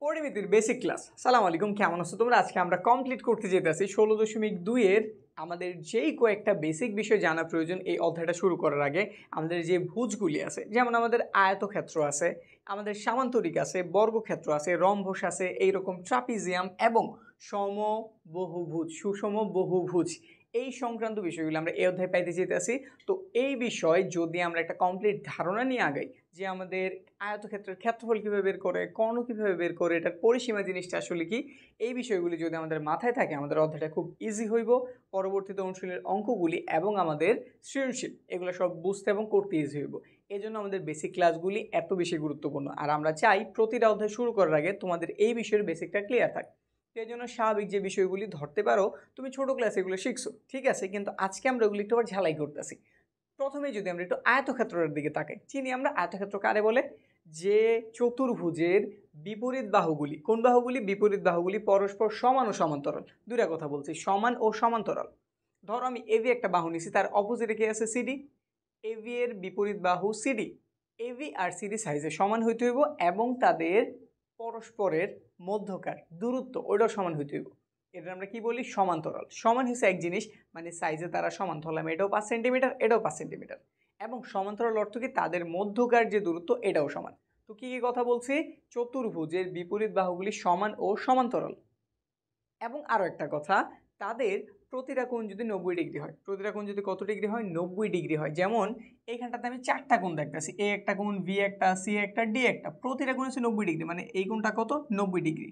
পরিমিতির basic class. সালাম আলাইকুম, কেমন আছো তোমরা? আজকে আমরা কমপ্লিট করতে যেতেছি 16.2 এর আমাদের যেই কয়েকটা বেসিক বিষয় জানা প্রয়োজন এই অধ্যায়টা শুরু করার আগে। আমাদের যে ভুজগুলি আছে, যেমন আমাদের আয়তক্ষেত্র আছে, আমাদের সামান্তরিক আছে, বর্গক্ষেত্র আছে, রম্বস আছে, এইরকম ট্রাপিজিয়াম এবং সমবহুভুজ, সুষম বহুভুজ, এই সংক্রান্ত বিষয়গুলো আমরা এই অধ্যায়ে পাইতে যেতেছি। তো এই বিষয় যদি আমরা একটা কমপ্লিট ধারণা নিয়ে আগাই যে আমাদের আয়তক্ষেত্রের ক্ষেত্রফল কীভাবে বের করে, কর্ণ কীভাবে বের করে, এটার পরিসীমা জিনিসটা আসলে কি, এই বিষয়গুলি যদি আমাদের মাথায় থাকে আমাদের অধ্যায়টা খুব ইজি হইব। পরবর্তীতে অনুশীলনের অঙ্কগুলি এবং আমাদের সৃজনশীল এগুলো সব বুঝতে এবং করতে ইজি হইব। এই জন্য আমাদের বেসিক ক্লাসগুলি এত বেশি গুরুত্বপূর্ণ। আর আমরা চাই প্রতিটা অধ্যায় শুরু করার আগে তোমাদের এই বিষয়ের বেসিকটা ক্লিয়ার থাকে। সেই জন্য স্বাভাবিক যে বিষয়গুলি ধরতে পারো তুমি ছোটো ক্লাসে এগুলো শিখছো, ঠিক আছে, কিন্তু আজকে আমরা ওগুলি একটু আবার ঝালাই করতেছি। প্রথমে যদি আমরা একটু আয়তক্ষেত্রের দিকে তাকাই, চিনি আমরা আয়তক্ষেত্র কারে বলে? যে চতুর্ভুজের বিপরীত বাহুগুলি, কোন বাহুগুলি? বিপরীত বাহুগুলি পরস্পর সমান ও সমান্তরাল। দুইটা কথা বলছি, সমান ও সমান্তরাল। ধরো আমি এবি একটা বাহু নিছি, তার অপোজিটে কি আছে? সিডি। এবি এর বিপরীত বাহু সিডি। এবি আর সিডি সাইজে সমান হইতে হইব এবং তাদের পরস্পরের মধ্যকার দূরত্ব ওইটাও সমান হইতে হইব। এটা আমরা কি বলি? সমান্তরাল। সমান হচ্ছে এক জিনিস, মানে সাইজে তারা সমান। ধরলাম এটাও 5 সেন্টিমিটার, এটাও 5 সেন্টিমিটার। এবং সমান্তরাল অর্থ কি? তাদের মধ্যকার যে দূরত্ব এটাও সমান। তো কি কি কথা বলছি? চতুর্ভুজের বিপরীত বাহুগুলি সমান ও সমান্তরাল। এবং আরও একটা কথা, তাদের প্রতিটা কোণ যদি 90 ডিগ্রি হয়। প্রতিটা কোণ যদি কত ডিগ্রি হয়? 90 ডিগ্রি হয়। যেমন এইখানটাতে আমি 4টা কোণ দেখতেছি, এ একটা কোণ, বি একটা, সি একটা, ডি একটা। প্রতিটা কোণ হচ্ছে 90 ডিগ্রি, মানে এই কোণটা কত? 90 ডিগ্রি।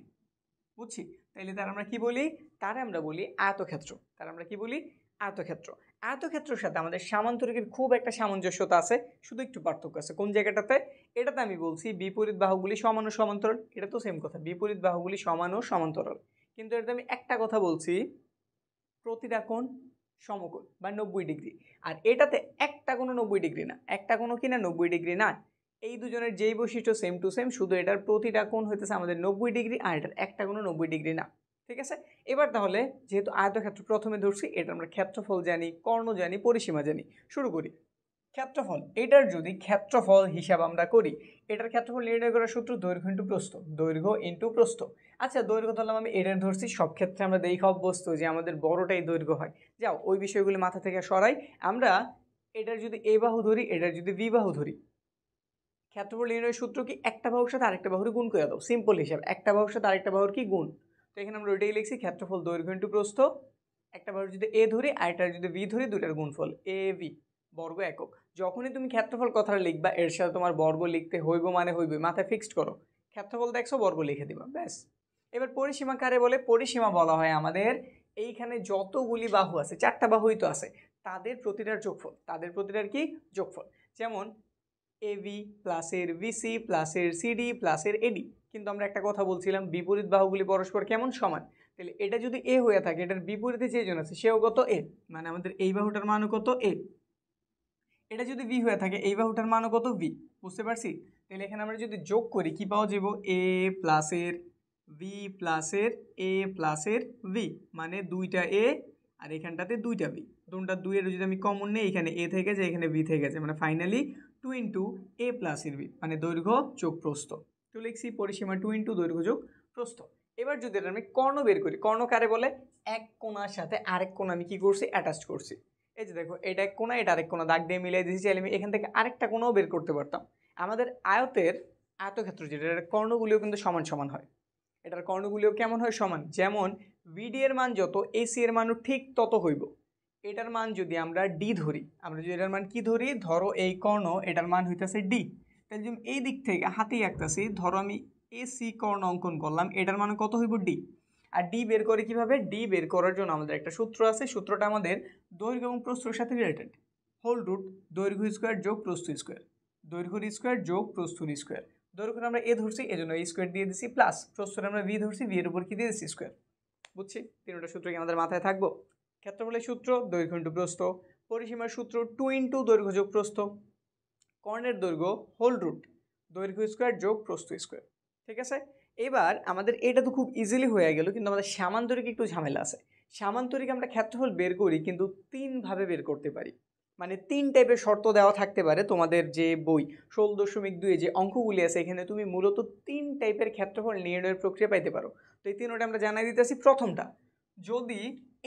বুঝছি? তাইলে তার আমরা কি বলি? তারে আমরা বলি আয়তক্ষেত্র। তার আমরা কি বলি? আয়তক্ষেত্র। আয়তক্ষেত্রের সাথে আমাদের সামান্তরিকের খুব একটা সামঞ্জস্যতা আছে, শুধু একটু পার্থক্য আছে। কোন জায়গাটাতে? এটাতে আমি বলছি বিপরীত বাহুগুলি সমান ও সমান্তরাল। এটা তো সেম কথা, বিপরীত বাহুগুলি সমান ও সমান্তরাল। কিন্তু এটাতে আমি একটা কথা বলছি, প্রতিটা কোণ সমকোণ বা 90 ডিগ্রি। আর এটাতে একটা কোনো 90 ডিগ্রি না, একটা কোনো কি না 90 ডিগ্রি না। এই দুজনের যেই বৈশিষ্ট্য সেম টু সেম, শুধু এটার প্রতিটা কোণ হইতেছে আমাদের 90 ডিগ্রি আর এটার একটা কোনো 90 ডিগ্রি না। ঠিক আছে? এবার তাহলে যেহেতু আয়তক্ষেত্র প্রথমে ধরছি, এটা আমরা ক্ষেত্রফল জানি, কর্ণ জানি, পরিসীমা জানি। শুরু করি। ক্ষেত্রফল, এটার যদি ক্ষেত্রফল হিসাব আমরা করি, এটার ক্ষেত্রফল নির্ণয় করার সূত্র দৈর্ঘ্য ইন্টু প্রস্থ। দৈর্ঘ্য ইন্টু প্রস্থ। আচ্ছা, দৈর্ঘ্য ধরলাম আমি এটার ধরছি, সব ক্ষেত্রে আমরা দেখা অভ্যস্ত যে আমাদের বড়টাই দৈর্ঘ্য হয়। যাও ওই বিষয়গুলি মাথা থেকে সরাই। আমরা এটার যদি এ বাহু ধরি, এটার যদি বি বাহু ধরি, ক্ষেত্রফল নির্ণয়ের সূত্র কি? একটা বাহুর সাথে আরেকটা বাহুর গুণ করে দাও। সিম্পল হিসাব, একটা বাহুর সাথে আরেকটা বাহুর কি? গুণ। তো এখানে আমরা ওইটাই লিখছি, ক্ষেত্রফল দৈর্ঘ্য ইন্টু প্রস্থ। একটা বাহুর যদি এ ধরি আরেকটার যদি বি ধরি, দুটার গুণফল এ বি, বর্গ একক। যখনই তুমি ক্ষেত্রফল কথাটা লিখবা এর সাথে তোমার বর্গ লিখতে হইব, মানে হইবে, মাথায় ফিক্সড করো। ক্ষেত্রফল দেখছো, বর্গ লিখে দিবা, ব্যাস। এবার পরিসীমা কারে বলে? পরিসীমা বলা হয় আমাদের এইখানে যতগুলি বাহু আছে, 4টা বাহুই তো আছে, তাদের প্রতিটার যোগফল। তাদের প্রতিটার কি? যোগফল। যেমন এবি প্লাসের বিসি প্লাসের সিডি প্লাসের এডি। কিন্তু আমরা একটা কথা বলছিলাম, বিপরীত বাহুগুলি পরস্পর কেমন? সমান। তাহলে এটা যদি এ হয়ে থাকে, এটার বিপরীতে যেজন আছে সেও কত? এ, মানে আমাদের এই বাহুটার মানও কত? এ। এটা যদি বি হয়ে থাকে, এই বাহুটার মানও কত? বি। বুঝতে পারছি? তাহলে এখানে আমরা যদি যোগ করি কি পাওয়া যাব? এ প্লাসের বি প্লাসের এ প্লাসের বি, মানে দুইটা এ আর এখানটাতে দুইটা বি। দুটা দুইয়ের যদি আমি কমন নেই, এখানে এ থেকে যায়, এখানে বি থেকে যায়, মানে ফাইনালি 2 ইন্টু এ প্লাসের বি, মানে দৈর্ঘ্য যোগ প্রস্থ। তো লিখছি পরিসীমা 2 ইন্টু দৈর্ঘ্য যোগ প্রস্থ। এবার যদি এটা আমি কর্ণ বের করি, কর্ণ কারে বলে? এক কোণার সাথে আরেক কোণ আমি কি করছি? অ্যাটাচ করছি। এই যে দেখো, এটা এক কোণা, এটা আরেক কোণা, দাগ দিয়ে মিলিয়ে দিয়েছি। চাইলে আমি এখান থেকে আরেকটা কোণাও বের করতে পারতাম। আমাদের আয়তক্ষেত্র যেটা, এটার কর্ণগুলিও কিন্তু সমান সমান হয়। এটার কর্ণগুলিও কেমন হয়? সমান। যেমন বিডি এর মান যত, এসি এর মানও ঠিক তত হইব। এটার মান যদি আমরা ডি ধরি, আমরা যদি এটার মান কি ধরি, ধরো এই কর্ণ, এটার মান হইতেছে ডি। তাহলে যদি এই দিক থেকে হাতেই আঁকতেছি, ধরো আমি এসি কর্ণ অঙ্কন করলাম, এটার মান কত হইব? ডি। আর ডি বের করে কিভাবে? ডি বের করার জন্য আমাদের একটা সূত্র আছে, সূত্রটা আমাদের দৈর্ঘ্য এবং প্রস্থের সাথে রিলেটেড। হোল রুট দৈর্ঘ্য স্কোয়ার যোগ প্রস্থ স্কোয়ার, দৈর্ঘ্যের স্কোয়ার যোগ প্রস্থর স্কোয়ার। দৈর্ঘ্য আমরা এ ধরছি, এই জন্য এই স্কোয়ার দিয়ে দিছি, প্লাস প্রস্থটা আমরা ভি ধরছি, ভি এর উপর কি দিয়ে দিচ্ছি? স্কোয়ার। বুঝছি? তিনটা সূত্র কি আমাদের মাথায় থাকবো? ক্ষেত্রফলের সূত্র দৈর্ঘ্য ইন্টু প্রস্থ, পরিসীমার সূত্র 2 ইন্টু দৈর্ঘ্য যোগ প্রস্থ, কর্ণের দৈর্ঘ্য হোল রুট দৈর্ঘ্য স্কোয়ার যোগ প্রস্থ স্কোয়ার। ঠিক আছে? এবার আমাদের এটা তো খুব ইজিলি হয়ে গেল, কিন্তু আমাদের সামান্তরিক একটু ঝামেলা আছে। সামান্তরিক আমরা ক্ষেত্রফল বের করি, কিন্তু 3 ভাবে বের করতে পারি। মানে 3 টাইপের শর্ত দেওয়া থাকতে পারে তোমাদের যে বই 16.2 যে অঙ্কগুলি আছে, এখানে তুমি মূলত 3 টাইপের ক্ষেত্রফল নির্ণয়ের প্রক্রিয়া পাইতে পারো। তো এই তিনটা আমরা জানাই দিতেছি। প্রথমটা, যদি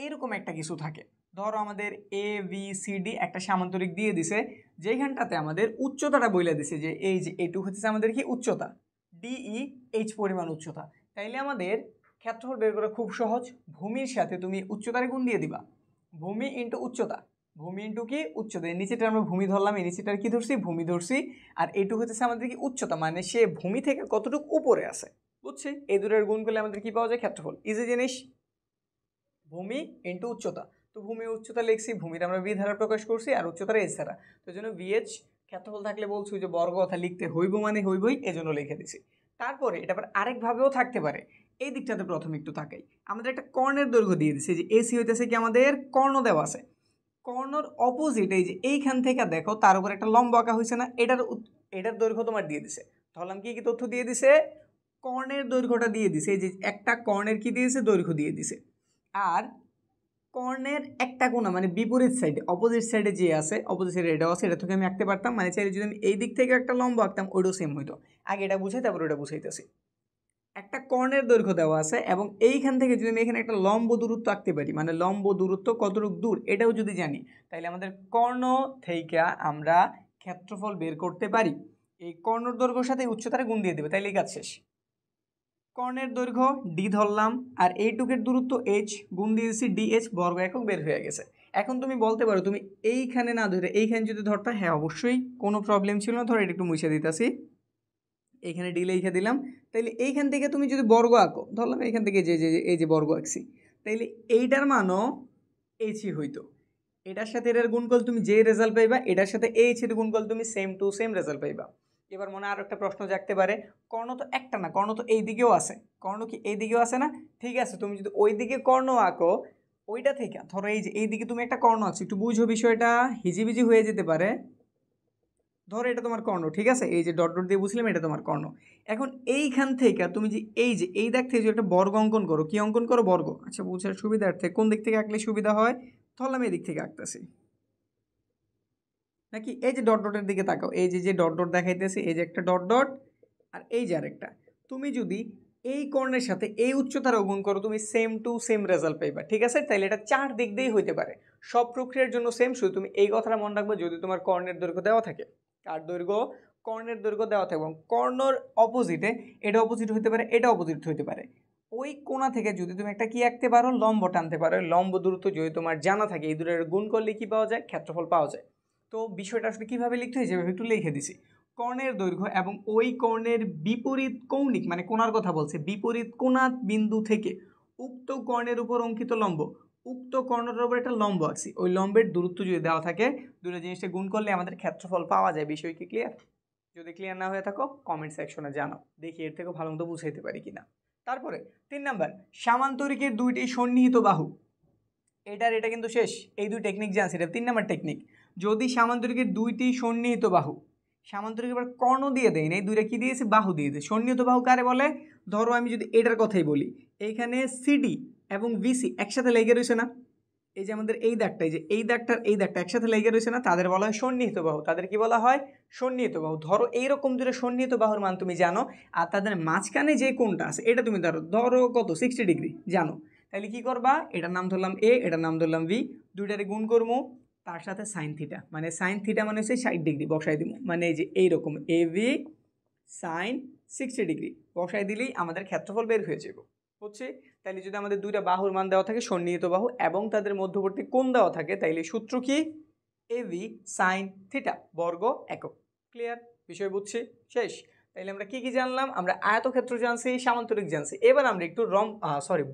এরকম একটা কিছু থাকে, ধরো আমাদের এ বি সি ডি একটা সামান্তরিক দিয়ে দিছে, যেখানটাতে আমাদের উচ্চতাটা বলে দিছে যে এই যে এইটুকু হচ্ছে আমাদের কি উচ্চতা, ডিই এইচ পরিমাণ উচ্চতা, তাইলে আমাদের ক্ষেত্রফল বের করা খুব সহজ। ভূমির সাথে তুমি উচ্চতার গুণ দিয়ে দিবা, ভূমি ইন্টু উচ্চতা, ভূমি ইন্টু কি উচ্চতা, এই নিচেটা আমরা ভূমি ধরলাম, এই নিচেটার কি ধরছি ভূমি ধরছি, আর এইটুকু হচ্ছে আমাদের কি উচ্চতা, মানে সে ভূমি থেকে কতটুকু উপরে আছে, বুঝছি? এই দুটোর গুণ করলে আমাদের কি পাওয়া যায় ক্ষেত্রফল। ইজি জিনিস, ভূমি ইন্টু উচ্চতা। তো ভূমি উচ্চতা লিখছি, ভূমির আমরা ভি দ্বারা প্রকাশ করছি আর উচ্চতার এইচ দ্বারা, তো এই জন্য ভিএইচ ক্ষেত্রফল থাকলে বলছি যে বর্গ কথা লিখতে হইব মানে হইবই, এজন্য লিখে দিছি। তারপরে এটা আবার আরেকভাবেও থাকতে পারে, এই দিকটাতে প্রথমে একটু তাকাই। আমাদের একটা কর্ণের দৈর্ঘ্য দিয়ে দিছে, যে এসি হইতেছে কি আমাদের কর্ণ দেওয়া আছে, কর্ণর অপোজিট এই যে এইখান থেকে দেখো তার উপর একটা লম্ব আঁকা হয়েছে না, এটার দৈর্ঘ্য তোমার দিয়ে দিছে। ধরলাম কি কি তথ্য দিয়ে দিছে, কর্ণের দৈর্ঘ্যটা দিয়ে দিছে, এই যে একটা কর্ণের কি দিয়েছে দৈর্ঘ্য দিয়ে দিছে, আর কর্ণের একটা কোণা মানে বিপরীত সাইডে অপোজিট সাইডে যে আছে, অপোজিট সাইডে এটাও আছে, এটা থেকে আমি আঁকতে পারতাম, মানে চাইলে যদি আমি এই দিক থেকে একটা লম্ব আঁকতাম ওইটাও সেম হইতো। আগে এটা বুঝাই তারপর ওটা বুঝাইতেছি। একটা কর্ণের দৈর্ঘ্য দেওয়া আছে এবং এইখান থেকে যদি আমি এখানে একটা লম্ব দূরত্ব আঁকতে পারি, মানে লম্ব দূরত্ব কতটুকু দূর এটাও যদি জানি, তাহলে আমাদের কর্ণ থেকে আমরা ক্ষেত্রফল বের করতে পারি। এই কর্ণর দৈর্ঘ্যের সাথে উচ্চতার গুণ দিয়ে দেবে, তাইলে কাজ শেষ। কর্ণের দৈর্ঘ্য ডি ধরলাম আর এইটুকের দূরত্ব এইচ, গুণ দিয়েছি ডিএইচ, বর্গ একক বের হয়ে গেছে। এখন তুমি বলতে পারো তুমি এইখানে না ধরে এইখানে যদি ধরতা, হ্যাঁ অবশ্যই কোনো প্রবলেম ছিল না, ধরো এটা একটু মুছে দিতেছি, এইখানে ডি লিখে দিলাম, তাইলে এইখান থেকে তুমি যদি বর্গ আঁকো, ধরলাম এইখান থেকে যে যে এই যে বর্গ আঁকছি, তাইলে এইটার মানও এইচই হইতো। এটার সাথে এটার গুণফল তুমি যে রেজাল্ট পাইবা, এটার সাথে এইচের গুণফল তুমি সেম টু সেম রেজাল্ট পাইবা। এবার মনে আর একটা প্রশ্ন জাগতে পারে, কর্ণ তো একটা না, কর্ণ তো এই দিকেও আছে, কর্ণ কি এই দিকেও আছে না? ঠিক আছে, তুমি যদি ওই দিকে কর্ণ আঁকো, ওইটা থেকে ধরো এই যে এই দিকে তুমি একটা কর্ণ আঁকছো, একটু বুঝো বিষয়টা, হিজিবিজি হয়ে যেতে পারে। ধরো এটা তোমার কর্ণ, ঠিক আছে, এই যে ডট ডট দিয়ে বুঝলাম এটা তোমার কর্ণ। এখন এইখান থেকে তুমি যে এই দিক থেকে যে একটা বর্গ অঙ্কন করো, কি অঙ্কন করো বর্গ, আচ্ছা বুঝার সুবিধার্থে কোন দিক থেকে আঁকলে সুবিধা হয়, ধরলাম এই দিক থেকে আঁকতেছি নাকি, এই যে ডট ডটের দিকে তাকাও, এই যে যে ডট ডট দেখাইতেছে, এই যে একটা ডট ডট আর এই যে আরেকটা, তুমি যদি এই কর্ণের সাথে এই উচ্চতার গুণ করো তুমি সেম টু সেম রেজাল্ট পাইবা, ঠিক আছে? তাইলে এটা চার দিক দিয়েই হইতে পারে, সব প্রক্রিয়ার জন্য সেম, শুধু তুমি এই কথাটা মনে রাখবে যদি তোমার কর্ণের দৈর্ঘ্য দেওয়া থাকে, কার দৈর্ঘ্য, কর্ণের দৈর্ঘ্য দেওয়া থাকে এবং কর্ণর অপোজিটে এটা অপোজিট হইতে পারে, এটা অপোজিট হইতে পারে, ওই কোণা থেকে যদি তুমি একটা কি আঁকতে পারো, লম্ব টানতে পারো, লম্ব দূরত্ব যদি তোমার জানা থাকে, এই দুটোর গুণ করলে কি পাওয়া যায়, ক্ষেত্রফল পাওয়া যায়। তো বিষয়টা আসলে কীভাবে লিখতে হয়, যেভাবে একটু লিখে দিছি, কর্ণের দৈর্ঘ্য এবং ওই কর্ণের বিপরীত কৌণিক মানে কোণার কথা বলছে, বিপরীত কোণা বিন্দু থেকে উক্ত কর্ণের উপর অঙ্কিত লম্ব, উক্ত কর্ণের উপর একটা লম্ব আঁকছি, ওই লম্বের দূরত্ব যদি দেওয়া থাকে, দুটো জিনিসটা গুণ করলে আমাদের ক্ষেত্রফল পাওয়া যায়। বিষয় কি ক্লিয়ার? যদি ক্লিয়ার না হয়ে থাকো কমেন্ট সেকশনে জানাও, দেখি এর থেকে ভালো মতো বুঝাইতে পারি কিনা। তারপরে 3 নাম্বার, সামান্তরিকের দুইটি সন্নিহিত বাহু, এটা কিন্তু শেষ, এই দুই টেকনিক জানছি, এটা 3 নাম্বার টেকনিক। যদি সামান্তরিকের দুইটি সন্নিহিত বাহু, সামান্তরিক এবার কর্ণ দিয়ে দেয় না, এই দুইটা কি দিয়েছে, বাহু দিয়েছে। সন্নিহিত বাহু কারে বলে, ধরো আমি যদি এটার কথাই বলি, এইখানে সিডি এবং বিসি একসাথে লেগে রয়েছে না, এই যে আমাদের এই দাগটা, এই যে এই দাগটা একসাথে লেগে রয়েছে না, তাদের বলা হয় সন্নিহিত বাহু, তাদের কি বলা হয়, সন্নিহিত বাহু। ধরো এইরকম দুটো সন্নিহিত বাহুর মান তুমি জানো, আর তাদের মাঝখানে যে কোণটা আছে এটা তুমি ধরো কত 60 ডিগ্রি জানো, তাহলে কি করবা, এটার নাম ধরলাম এ, এটার নাম ধরলাম বি, দুইটারে গুণ করবো, তার সাথে সাইন থিটা, মানে সাইন থিটা মানে হচ্ছে 60 ডিগ্রি বসাই দিব, মানে এই যে এইরকম এ বি সাইন 60 ডিগ্রি বসাই দিলেই আমাদের ক্ষেত্রফল বের হয়ে যাবে, বুঝছি? তাইলে যদি আমাদের দুইটা বাহুর মান দেওয়া থাকে সন্নিহিত বাহু এবং তাদের মধ্যবর্তী কোণ দেওয়া থাকে, তাইলে সূত্র কি, এ বি সাইন থিটা বর্গ একক। ক্লিয়ার? বিষয় বুঝছি? শেষ। তাইলে আমরা কি কি জানলাম, আমরা আয়তক্ষেত্র জানছি, সামান্তরিক জানছি, এবার আমরা একটু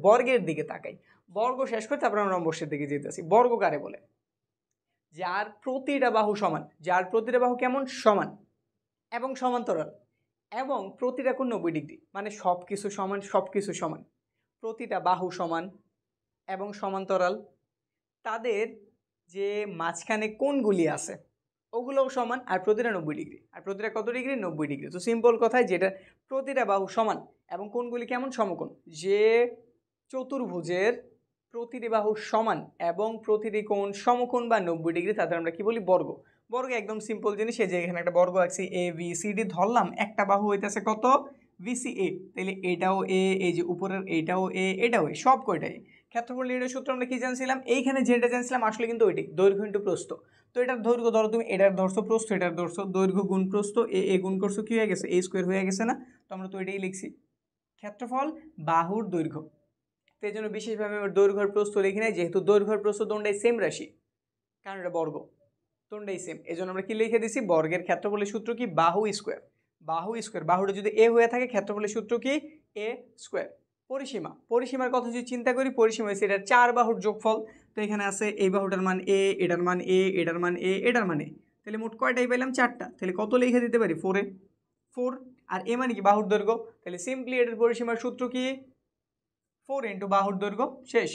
বর্গের দিকে তাকাই। বর্গ শেষ করে তারপর আমরা রম্বসের দিকে যেতেছি। বর্গ কারে বলে, যার প্রতিটা বাহু সমান, যার প্রতিটা বাহু কেমন, সমান এবং সমান্তরাল এবং প্রতিটা কোণ 90 ডিগ্রি, মানে সব কিছু সমান, সব কিছু সমান, প্রতিটা বাহু সমান এবং সমান্তরাল, তাদের যে মাঝখানে কোণগুলি আছে ওগুলোও সমান, আর প্রতিটা 90 ডিগ্রি, আর প্রতিটা কত ডিগ্রি, 90 ডিগ্রি। তো সিম্পল কথায় যেটা প্রতিটা বাহু সমান এবং কোণগুলি কেমন, সমকোণ, যে চতুর্ভুজের প্রতিটি বাহু সমান এবং প্রতিটি কোণ সমকোণ বা 90 ডিগ্রি, তাদের আমরা কি বলি, বর্গ। বর্গ একদম সিম্পল জিনিস, এই যে এখানে একটা বর্গ আঁকছি, এ বি সি ডি ধরলাম, একটা বাহু হইতেছে কত ভিসি এ, তাহলে এটাও এ, এই যে উপরের এটাও এ, এটাও এ, সব কয়টাই। ক্ষেত্রফল নির্ণয়ের সূত্র আমরা কি জানছিলাম, এইখানে যেটা জানছিলাম আসলে কিন্তু ওইটাই, দৈর্ঘ্য ইন্টু প্রস্থ। তো এটার দৈর্ঘ্য ধরো তুমি, এটার ধরছো প্রস্থ, এটার ধরছো দৈর্ঘ্য গুণ প্রস্থ, এ গুণ করছো কি হয়ে গেছে, এ স্কোয়ার হয়ে গেছে না। তো আমরা তো এটাই লিখছি, ক্ষেত্রফল বাহুর দৈর্ঘ্য। তো এই জন্য বিশেষভাবে আমরা দৈর্ঘ্যের প্রস্থ লিখি নাই, যেহেতু দৈর্ঘ্যের প্রস্থ দণ্ডাই সেম রাশি, কারণ এটা বর্গ, দণ্ডাই সেম। এই জন্য আমরা কি লিখে দিছি, বর্গের ক্ষেত্রফলের সূত্র কি, বাহু স্কোয়ার। বাহু স্কোয়ার, বাহুটা যদি এ হয়ে থাকে ক্ষেত্রফলের সূত্র কি, এ স্কোয়ার। পরিসীমা, পরিসীমার কথা যদি চিন্তা করি, পরিসীমা হচ্ছে এটার 4 বাহুর যোগফল। তো এখানে আছে এই বাহুটার মান এ, এটার মান এ, এটার মান এ, এটার মানে, তাহলে মোট কয়টাই পেলাম, 4টা। তাহলে কত লিখে দিতে পারি, 4 4। আর এ মানে কি, বাহুর দৈর্ঘ্য, তাহলে সিম্পলি এটার পরিসীমার সূত্র কি, 4 ইন্টু বাহুর দৈর্ঘ্য, শেষ।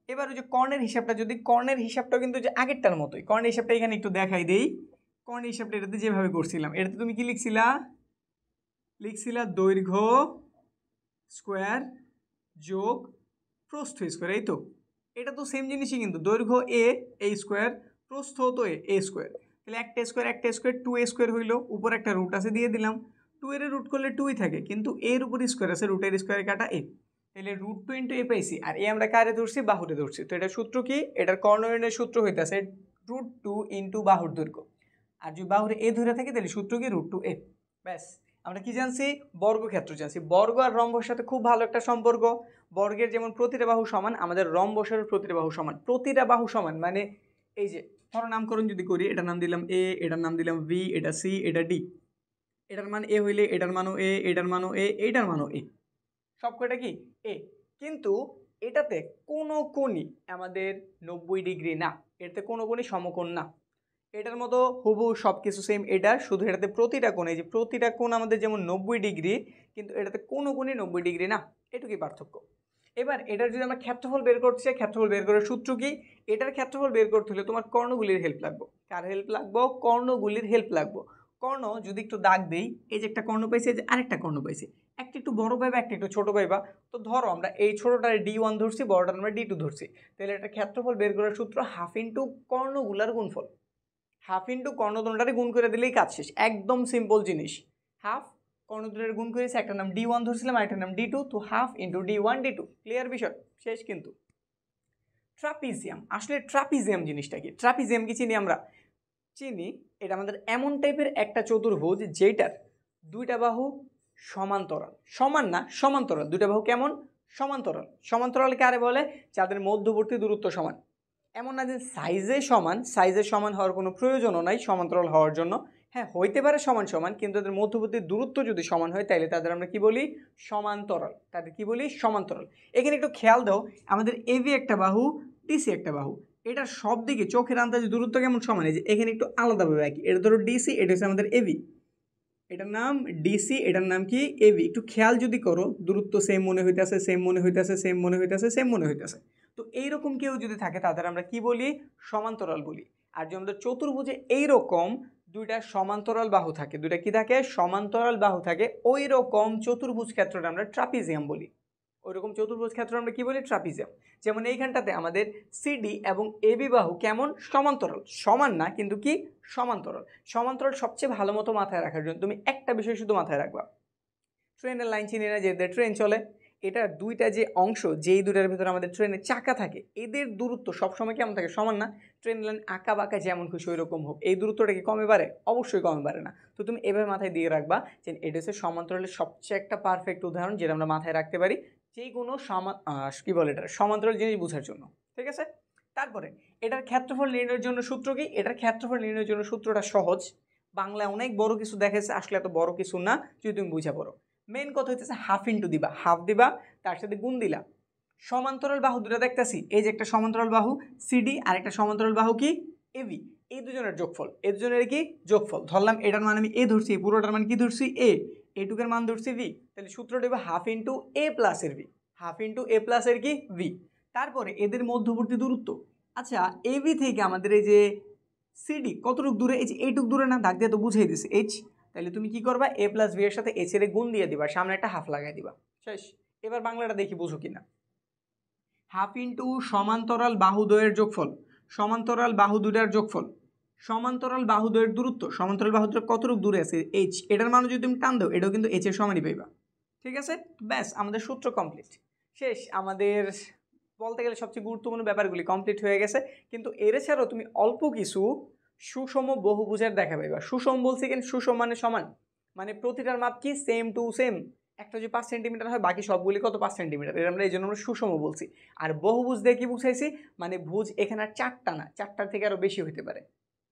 এবার ওই যে কর্ণের হিসাবটা, যদি কর্ণের হিসাবটাও কিন্তু যে আগেরটার মতোই, কর্ণের হিসাবটা এখানে একটু দেখাই দেই। কর্ণের হিসাবটা এটাতে যেভাবে করছিলাম, এটাতে তুমি কি লিখছিলা দৈর্ঘ্য স্কোয়ার যোগ প্রস্থ স্কোয়ার, এই তো। এটা তো সেম জিনিসই কিন্তু, দৈর্ঘ্য এ স্কোয়ার, প্রস্থ তো এ স্কোয়ার। তাহলে একটা স্কোয়ার 2 স্কোয়ার হইলো, উপর একটা রুট আছে দিয়ে দিলাম। 2 এর রুট করলে 2ই থাকে, কিন্তু এর উপর স্কোয়ার আছে, রুটের স্কোয়ারে কাটা এ, তাহলে √2 ইন্টু এ পাইছি। আর এ আমরা কারে ধরছি, বাহুরে ধরছি। তো এটার সূত্র কি, এটার কর্ণ নির্ণয়ের সূত্র হইতাছে √2 ইন্টু বাহুর দৈর্ঘ্য। আর যদি বাহুরে এ ধরে থাকে তাহলে সূত্র কি, √2a। ব্যাস, আমরা কি জানছি, বর্গক্ষেত্র জানছি। বর্গ আর রম্বসের সাথে খুব ভালো একটা সম্পর্ক। বর্গের যেমন প্রতিটা বাহু সমান, আমাদের রম্বসের প্রতিটা বাহু সমান। প্রতিটা বাহু সমান মানে এই যে ধরো নামকরণ যদি করি, এটার নাম দিলাম এ, এটার নাম দিলাম ভি, এটা সি, এটা ডি। এটার মান এ হইলে এটার মানও এ, এটার মানও এ, এইটার মানও এ, সব কয়টা কি এ। কিন্তু এটাতে কোনো কোণই আমাদের 90 ডিগ্রি না, এটাতে কোনো কোণই সমকোণ না। এটার মতো হুবহু সব কিছু সেম, এটার শুধু এটাতে প্রতিটা কোণ, এই যে প্রতিটা কোণ আমাদের যেমন 90 ডিগ্রি, কিন্তু এটাতে কোনো কোণই 90 ডিগ্রি না, এটুকুই পার্থক্য। এবার এটার যদি আমরা ক্ষেত্রফল বের করতে চাই, ক্ষেত্রফল বের করার সূত্র কি, এটার ক্ষেত্রফল বের করতে হলে তোমার কর্ণগুলির হেল্প লাগবে। কার হেল্প লাগবে, কর্ণগুলির হেল্প লাগবে। কর্ণ যদি একটু দাগ দেই, এই যে একটা কর্ণ পাইছে, যে আরেকটা কর্ণ পাইছে, একটা একটু বড় পাইবা, একটা একটু ছোট পাইবা। তো ধরো আমরা এই ছোটটার D1 ধরছি, বড়টার আমরা D2 ধরছি, তাহলে এটা ক্ষেত্রফল বের করার সূত্র হাফ ইন্টু কর্ণগুলার গুণফল। হাফ ইন্টু কর্ণদণ্ডটারে গুণ করে দিলেই কাজ শেষ, একদম সিম্পল জিনিস। হাফ কর্ণদণ্ডের গুণ করেছি, একটা নাম D1 ধরছিলাম, আরেকটার নাম D2, তো half into D1 D2, clear বিষয়, শেষ। কিন্তু ট্রাপিজিয়াম, আসলে ট্রাপিজিয়াম জিনিসটা কি, ট্রাপিজিয়াম কি চিনি আমরা, চিনি। এটা আমাদের এমন টাইপের একটা চতুর্ভুজ যেটার দুইটা বাহু সমান্তরাল, সমান না সমান্তরাল, দুইটা বাহু কেমন, সমান্তরাল। সমান্তরাল কারে বলে, যাদের মধ্যবর্তী দূরত্ব সমান। এমন না যে সাইজে সমান হওয়ার কোনো প্রয়োজনও নাই সমান্তরাল হওয়ার জন্য। হ্যাঁ, হইতে পারে সমান সমান, কিন্তু তাদের মধ্যবর্তী দূরত্ব যদি সমান হয় তাহলে তাদের আমরা কি বলি, সমান্তরাল। তাদের কি বলি, সমান্তরাল। এখানে একটু খেয়াল দাও, আমাদের এবি একটা বাহু, ডিসি একটা বাহু, এটা সব দিকে চোখের আন্দাজে দূরত্ব কেমন সমান, এই যে এখানে একটু আলাদাভাবে আঁকি, এটা ধরো ডিসি, এটা হচ্ছে আমাদের এবি, এটার নাম ডিসি, এটার নাম কি এবি। একটু খেয়াল যদি করো, দূরত্ব সেম মনে হইতেছে, সেম মনে হইতেছে, সেম মনে হইতেছে, সেম মনে হইতেছে। তো এইরকম কেউ যদি থাকে তাদের আমরা কি বলি, সমান্তরাল বলি। আর যদি আমাদের চতুর্ভুজে এইরকম দুইটা সমান্তরাল বাহু থাকে, দুইটা কি থাকে, সমান্তরাল বাহু থাকে, ওই রকম চতুর্ভুজ ক্ষেত্রটা আমরা ট্রাপিজিয়াম বলি। ওইরকম চতুর্ভুজ ক্ষেত্র আমরা কি বলি, ট্রাপিজিয়াম। যেমন এইখানটাতে আমাদের সিডি এবং এবি বাহু কেমন, সমান্তরাল, সমান না কিন্তু কি, সমান্তরাল। সমান্তরাল সবচেয়ে ভালো মতো মাথায় রাখার জন্য তুমি একটা বিষয় শুধু মাথায় রাখবা, ট্রেনের লাইন চিনি না, যে ট্রেন চলে, এটা দুইটা যে অংশ, যেই দুটার ভিতরে আমাদের ট্রেনের চাকা থাকে, এদের দূরত্ব সবসময় কেমন থাকে, সমান না। ট্রেন লাইন আঁকা বাঁকা যেমন খুশি ওই রকম হোক, এই দূরত্বটা কি কমে বাড়ে, অবশ্যই কমে বাড়ে না। তো তুমি এভাবে মাথায় দিয়ে রাখবা যে এটা হচ্ছে সমান্তরালের সবচেয়ে একটা পারফেক্ট উদাহরণ, যেটা আমরা মাথায় রাখতে পারি যে কোনো কি বলে এটা, সমান্তরাল জিনিস বোঝার জন্য, ঠিক আছে। তারপরে এটার ক্ষেত্রফল নির্ণয়ের জন্য সূত্র কি, এটার ক্ষেত্রফল নির্ণয়ের জন্য সূত্রটা সহজ, বাংলায় অনেক বড় কিছু দেখাচ্ছে, আসলে এত বড় কিছু না যদি তুমি বুঝা পড়ো। মেন কথা হচ্ছে হাফ ইন্টু দিবা, হাফ দিবা, তার সাথে গুণ দিলা। সমান্তরাল বাহু দুটো দেখতেছি, এই যে একটা সমান্তরাল বাহু সিডি আর একটা সমান্তরাল বাহু কি এবি, এই দুজনের যোগফল, এই দুজনের কি যোগফল। ধরলাম এটার মান আমি এ ধরছি, পুরোটার মান কি ধরছি এ, এটুকের মান ধরছি ভি, তাহলে সূত্রটা হবে হাফ ইন্টু এ প্লাস এর ভি, হাফ ইন্টু এ প্লাস এর কি ভি। তারপরে এদের মধ্যবর্তী দূরত্ব, আচ্ছা এবি থেকে আমাদের এই যে সিডি কতটুক দূরে, এই যে এইটুক দূরে না, দাগ দিয়ে তো বুঝিয়ে দিছে এইচ, তাহলে তুমি কি করবা, এ প্লাস বি এর সাথে এইচ এর গুণ দিয়ে দিবা, সামনে একটা হাফ লাগাই দিবা, শেষ। এবার বাংলাটা দেখি বুঝো কিনা। হাফ ইন্টু সমান্তরাল বাহুদ্বয়ের যোগফল, সমান্তরাল বাহু দুটার যোগফল, সমান্তরাল বাহুদ্বয়ের দূরত্ব, সমান্তরাল বাহুদ্বয় কতটুক দূরে আছে এইচ, এটার মান যদি তুমি টান দাও এটাও কিন্তু এইচ এর সমানই পাইবা, ঠিক আছে, ব্যাস আমাদের সূত্র কমপ্লিট, শেষ। আমাদের বলতে গেলে সবচেয়ে গুরুত্বপূর্ণ ব্যাপারগুলি কমপ্লিট হয়ে গেছে। কিন্তু এর ছাড়াও তুমি অল্প কিছু সুষম বহুভুজের দেখা পাইবা। সুষম বলছি কেন, সুষম মানে সমান, মানে প্রতিটার মাপ কি সেম টু সেম। একটা যদি 5 সেন্টিমিটার হয় বাকি সবগুলি কত 5 সেন্টিমিটার, এর আমরা এই জন্য আমরা সুষম বলছি। আর বহুভুজ দিয়ে কি বুঝাইছি, মানে ভুজ এখানে আর 4টা না, 4টার থেকে আরও বেশি হতে পারে।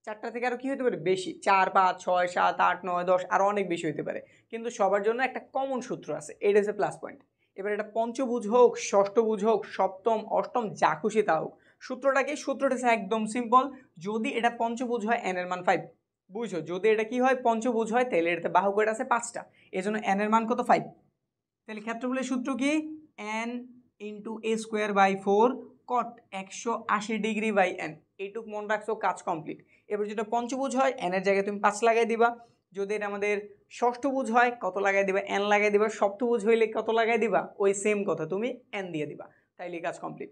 4টা থেকে আরও কী হতে পারে, বেশি, 4, 5, 6, 7, 8, 9, 10 আরও অনেক বেশি হতে পারে। কিন্তু সবার জন্য একটা কমন সূত্র আছে, এটা হচ্ছে প্লাস পয়েন্ট। এবার এটা পঞ্চভুজ হোক, ষষ্ঠভুজ হোক, সপ্তম, অষ্টম, যা খুশি তা হোক, সূত্রটা কি, সূত্রটা হচ্ছে একদম সিম্পল। যদি এটা পঞ্চভুজ হয় n এর মান 5, বুঝছো, যদি এটা কি হয় পঞ্চভুজ হয় তাহলে এটাতে বাহু কয়টা আছে 5টা, এই জন্য n এর মান কত 5। তাহলে ক্ষেত্রফলের সূত্র কি, n into a square by 4 cot 180 degree by n। এইটুক মনে রাখছো, কাজ কমপ্লিট। এবার যেটা পঞ্চভুজ হয় n এর জায়গায় তুমি 5 লাগাই দিবা। যদি এটা আমাদের ষষ্ঠভুজ হয় কত লাগাই দিবা, n লাগাই দিবা। সপ্তভুজ হইলে কত লাগাই দিবা, ওই সেম কথা, তুমি n দিয়ে দিবা, তাইলে কাজ কমপ্লিট।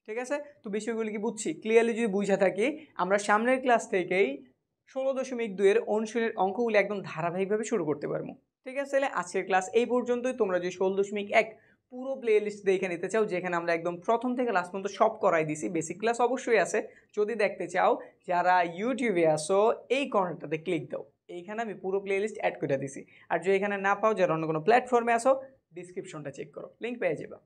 ঠিক আছে, তো বিষয়গুলি কি বুঝছি, ক্লিয়ারলি যদি বুঝা থাকি, আমরা সামনের ক্লাস থেকেই 16.2 এর অনুশীলনের অঙ্কগুলি একদম ধারাবাহিকভাবে শুরু করতে পারবো। ঠিক আছে, তাহলে আজকের ক্লাস এই পর্যন্তই। তোমরা যদি 16.1 পুরো প্লে লিস্ট দেখে নিতে চাও, যেখানে আমরা একদম প্রথম থেকে লাস্ট পর্যন্ত সব করাই দিছি, বেসিক ক্লাস অবশ্যই আছে। যদি দেখতে চাও, যারা ইউটিউবে আসো এই কর্নারটাতে ক্লিক দাও, এইখানে আমি পুরো প্লে লিস্ট অ্যাড করে দিছি। আর যদি এখানে না পাও, যারা অন্য কোনো প্ল্যাটফর্মে আসো, ডিসক্রিপশনটা চেক করো, লিঙ্ক পেয়ে যাবে।